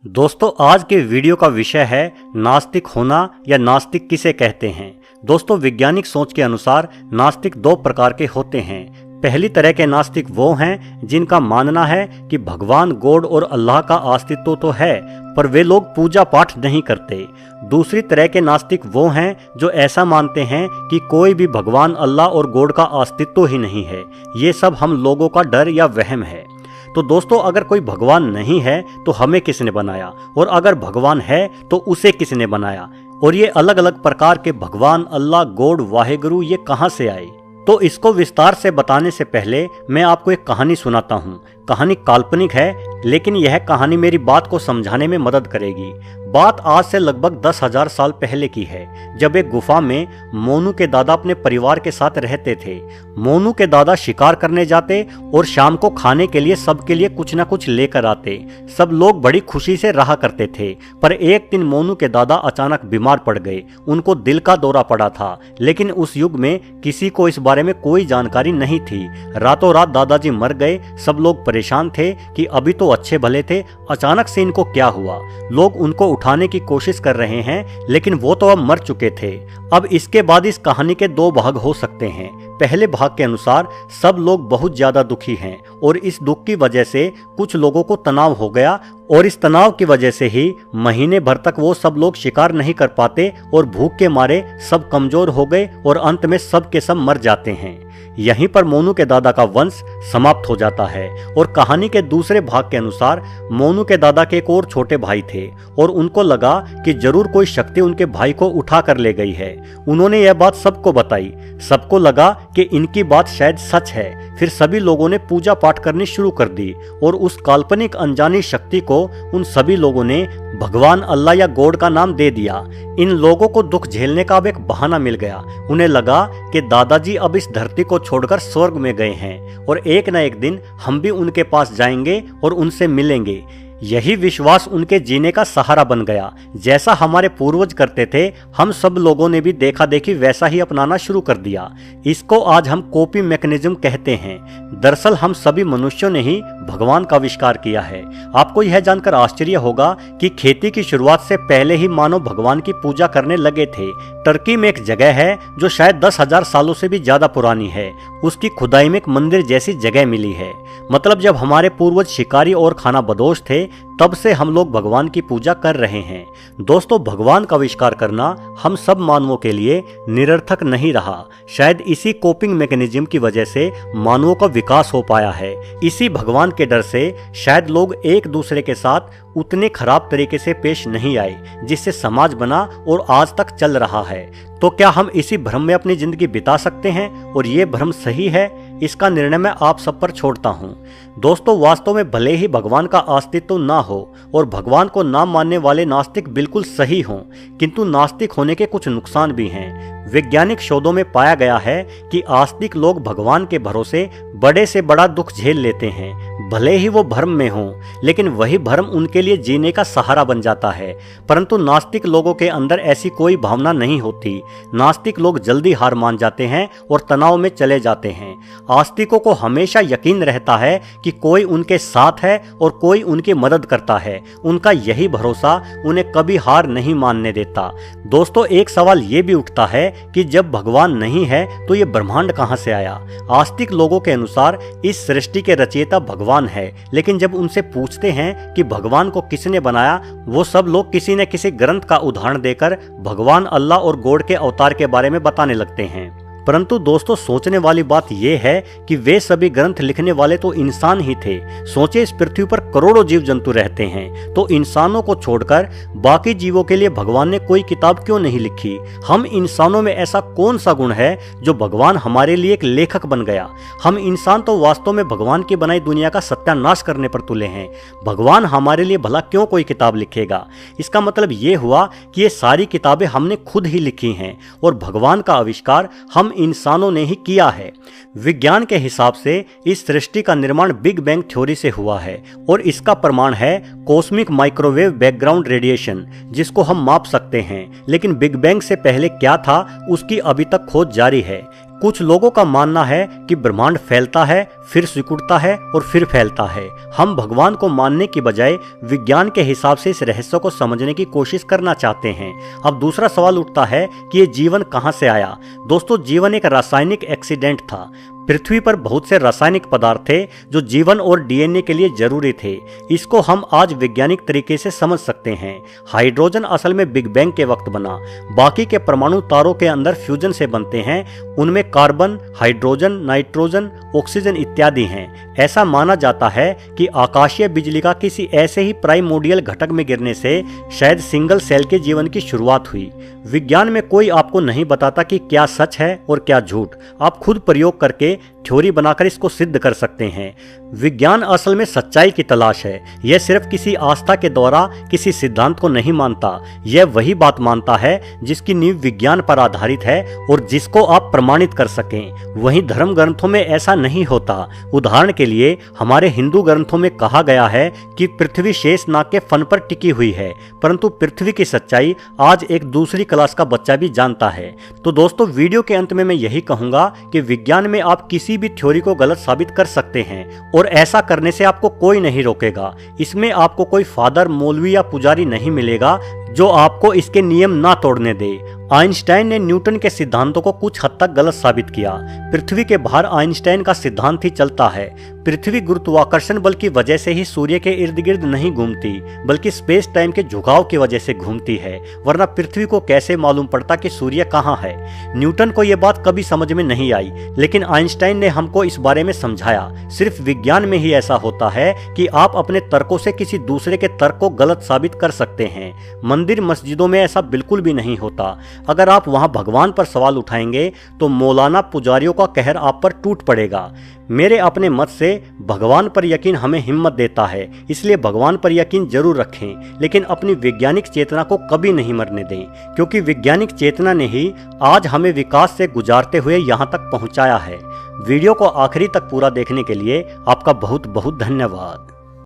दोस्तों आज के वीडियो का विषय है नास्तिक होना या नास्तिक किसे कहते हैं। दोस्तों वैज्ञानिक सोच के अनुसार नास्तिक दो प्रकार के होते हैं। पहली तरह के नास्तिक वो हैं जिनका मानना है कि भगवान गॉड और अल्लाह का अस्तित्व तो है पर वे लोग पूजा पाठ नहीं करते। दूसरी तरह के नास्तिक वो हैं जो ऐसा मानते हैं कि कोई भी भगवान अल्लाह और गॉड का अस्तित्व ही नहीं है, ये सब हम लोगों का डर या वहम है। तो दोस्तों अगर कोई भगवान नहीं है तो हमें किसने बनाया, और अगर भगवान है तो उसे किसने बनाया, और ये अलग अलग प्रकार के भगवान अल्लाह गॉड वाहेगुरु ये कहाँ से आए। तो इसको विस्तार से बताने से पहले मैं आपको एक कहानी सुनाता हूँ। कहानी काल्पनिक है लेकिन यह कहानी मेरी बात को समझाने में मदद करेगी। बात आज से लगभग 10,000 साल पहले की है, जब एक गुफा में मोनू के दादा अपने परिवार के साथ रहते थे। मोनू के दादा शिकार करने जाते और शाम को खाने के लिए सबके लिए कुछ न कुछ लेकर आते। सब लोग बड़ी खुशी से रहा करते थे, पर एक दिन मोनू के दादा अचानक बीमार पड़ गए। उनको दिल का दौरा पड़ा था, लेकिन उस युग में किसी को इस बारे में कोई जानकारी नहीं थी। रातों रात दादाजी मर गए। सब लोग परेशान थे कि अभी तो अच्छे भले थे, अचानक से इनको क्या हुआ। लोग उनको उठाने की कोशिश कर रहे हैं लेकिन वो तो अब मर चुके थे। अब इसके बाद इस कहानी के दो भाग हो सकते हैं। पहले भाग के अनुसार सब लोग बहुत ज्यादा दुखी हैं और इस दुख की वजह से कुछ लोगों को तनाव हो गया, और इस तनाव की वजह से ही महीने भर तक वो सब लोग शिकार नहीं कर पाते और भूख के मारे सब कमजोर हो गए और अंत में सब के सब मर जाते हैं। यहीं पर मोनू के दादा का वंश समाप्त हो जाता है। और कहानी के दूसरे भाग के अनुसार मोनू के दादा के एक और छोटे भाई थे और उनको लगा कि जरूर कोई शक्ति उनके भाई को उठा कर ले गई है। उन्होंने यह बात सबको बताई। सबको लगा कि इनकी बात शायद सच है। फिर सभी लोगों ने पूजा पाठ करनी शुरू कर दी और उस काल्पनिक अनजानी शक्ति को उन सभी लोगों ने भगवान अल्लाह या गॉड का नाम दे दिया। इन लोगों को दुख झेलने का अब एक बहाना मिल गया। उन्हें लगा कि दादाजी अब इस धरती को छोड़कर स्वर्ग में गए हैं और एक न एक दिन हम भी उनके पास जाएंगे और उनसे मिलेंगे। यही विश्वास उनके जीने का सहारा बन गया। जैसा हमारे पूर्वज करते थे, हम सब लोगों ने भी देखा देखी वैसा ही अपनाना शुरू कर दिया। इसको आज हम कॉपी मैकेनिज्म कहते हैं। दरअसल हम सभी मनुष्यों ने ही भगवान का आविष्कार किया है। आपको यह जानकर आश्चर्य होगा कि खेती की शुरुआत से पहले ही मानव भगवान की पूजा करने लगे थे। टर्की में एक जगह है जो शायद 10,000 सालों से भी ज्यादा पुरानी है। उसकी खुदाई में एक मंदिर जैसी जगह मिली है। मतलब जब हमारे पूर्वज शिकारी और खाना बदोश थे, तब से हम लोग भगवान की पूजा कर रहे हैं। दोस्तों भगवान का आविष्कार करना हम सब मानवों के लिए निरर्थक नहीं रहा। शायद इसी कोपिंग मैकेनिज्म की वजह से मानवों का विकास हो पाया है। इसी भगवान के डर से शायद लोग एक दूसरे के साथ उतने खराब तरीके से पेश नहीं आए जिससे समाज बना और आज तक चल रहा है। तो क्या हम इसी भ्रम में अपनी जिंदगी बिता सकते हैं और ये भ्रम सही है? इसका निर्णय मैं आप सब पर छोड़ता हूँ। दोस्तों वास्तव में भले ही भगवान का अस्तित्व ना हो और भगवान को ना मानने वाले नास्तिक बिल्कुल सही हों, किंतु नास्तिक होने के कुछ नुकसान भी हैं। वैज्ञानिक शोधों में पाया गया है कि आस्तिक लोग भगवान के भरोसे बड़े से बड़ा दुख झेल लेते हैं, भले ही वो भ्रम में हों, लेकिन वही भ्रम उनके लिए जीने का सहारा बन जाता है। परंतु नास्तिक लोगों के अंदर ऐसी कोई भावना नहीं होती। नास्तिक लोग जल्दी हार मान जाते हैं और तनाव में चले जाते हैं। आस्तिकों को हमेशा यकीन रहता है कि कोई उनके साथ है और कोई उनकी मदद करता है। उनका यही भरोसा उन्हें कभी हार नहीं मानने देता। दोस्तों एक सवाल ये भी उठता है कि जब भगवान नहीं है तो ये ब्रह्मांड कहाँ से आया? आस्तिक लोगों के अनुसार इस सृष्टि के रचयिता भगवान है, लेकिन जब उनसे पूछते हैं कि भगवान को किसने बनाया, वो सब लोग किसी न किसी ग्रंथ का उदाहरण देकर भगवान अल्लाह और गॉड के अवतार के बारे में बताने लगते हैं। परंतु दोस्तों सोचने वाली बात यह है कि वे सभी ग्रंथ लिखने वाले तो इंसान ही थे। सोचे इस पृथ्वी पर करोड़ों जीव जंतु रहते हैं, तो इंसानों को छोड़कर बाकी जीवों के लिए भगवान ने कोई किताब क्यों नहीं लिखी? हम इंसानों में ऐसा कौन सा गुण है जो भगवान हमारे लिए एक लेखक बन गया? हम इंसान तो वास्तव में भगवान की बनाई दुनिया का सत्यानाश करने पर तुले हैं। भगवान हमारे लिए भला क्यों कोई किताब लिखेगा? इसका मतलब ये हुआ कि ये सारी किताबें हमने खुद ही लिखी हैं और भगवान का आविष्कार हम इंसानों ने ही किया है। विज्ञान के हिसाब से इस सृष्टि का निर्माण बिग बैंग थ्योरी से हुआ है और इसका प्रमाण है कॉस्मिक माइक्रोवेव बैकग्राउंड रेडिएशन, जिसको हम माप सकते हैं। लेकिन बिग बैंग से पहले क्या था उसकी अभी तक खोज जारी है। कुछ लोगों का मानना है कि ब्रह्मांड फैलता है, फिर सिकुड़ता है और फिर फैलता है। हम भगवान को मानने की बजाय विज्ञान के हिसाब से इस रहस्य को समझने की कोशिश करना चाहते हैं। अब दूसरा सवाल उठता है कि ये जीवन कहां से आया। दोस्तों, जीवन एक रासायनिक एक्सीडेंट था। पृथ्वी पर बहुत से रासायनिक पदार्थ थे जो जीवन और डीएनए के लिए जरूरी थे। इसको हम आज वैज्ञानिक तरीके से समझ सकते हैं। हाइड्रोजन असल में बिग बैंग के वक्त बना। बाकी के परमाणु तारों के अंदर फ्यूजन से बनते हैं। उनमें कार्बन, हाइड्रोजन, नाइट्रोजन, ऑक्सीजन इत्यादि हैं। ऐसा माना जाता है कि आकाशीय बिजली का किसी ऐसे ही प्राइमोर्डियल घटक में गिरने से शायद सिंगल सेल के जीवन की शुरुआत हुई। विज्ञान में कोई आपको नहीं बताता कि क्या सच है और क्या झूठ। आप खुद प्रयोग करके थ्योरी बनाकर इसको सिद्ध कर सकते हैं। विज्ञान असल में सच्चाई की तलाश है। यह सिर्फ किसी आस्था के द्वारा किसी सिद्धांत को नहीं मानता। यह वही बात मानता है जिसकी नींव विज्ञान पर आधारित है और जिसको आप प्रमाणित कर सकें। वहीं धर्म ग्रंथों में ऐसा नहीं होता। उदाहरण के लिए हमारे हिंदू ग्रंथों में कहा गया है कि पृथ्वी शेष नाग के फन पर टिकी हुई है, परंतु पृथ्वी की सच्चाई आज एक दूसरी क्लास का बच्चा भी जानता है। तो दोस्तों, वीडियो के अंत में मैं यही कहूंगा कि विज्ञान में आप किसी भी थ्योरी को गलत साबित कर सकते हैं और ऐसा करने से आपको कोई नहीं रोकेगा। इसमें आपको कोई फादर, मौलवी या पुजारी नहीं मिलेगा जो आपको इसके नियम ना तोड़ने दे। आइंस्टाइन ने न्यूटन के सिद्धांतों को कुछ हद तक गलत साबित किया। पृथ्वी के बाहर आइंस्टाइन का सिद्धांत ही चलता है। पृथ्वी गुरुत्वाकर्षण बल की वजह से ही सूर्य के इर्द गिर्द नहीं घूमती, बल्कि स्पेस टाइम के झुकाव की वजह से घूमती है। वरना पृथ्वी को कैसे मालूम पड़ता कि सूर्य कहाँ है। न्यूटन को यह बात कभी समझ में नहीं आई, लेकिन आइंस्टाइन ने हमको इस बारे में समझाया। सिर्फ विज्ञान में ही ऐसा होता है कि आप अपने तर्कों से किसी दूसरे के तर्क को गलत साबित कर सकते हैं। मंदिर मस्जिदों में ऐसा बिल्कुल भी नहीं होता। अगर आप वहां भगवान पर सवाल उठाएंगे तो मौलाना पुजारियों का कहर आप पर टूट पड़ेगा। मेरे अपने मत से भगवान पर यकीन हमें हिम्मत देता है, इसलिए भगवान पर यकीन जरूर रखें, लेकिन अपनी वैज्ञानिक चेतना को कभी नहीं मरने दें, क्योंकि वैज्ञानिक चेतना ने ही आज हमें विकास से गुजारते हुए यहाँ तक पहुँचाया है। वीडियो को आखिरी तक पूरा देखने के लिए आपका बहुत बहुत धन्यवाद।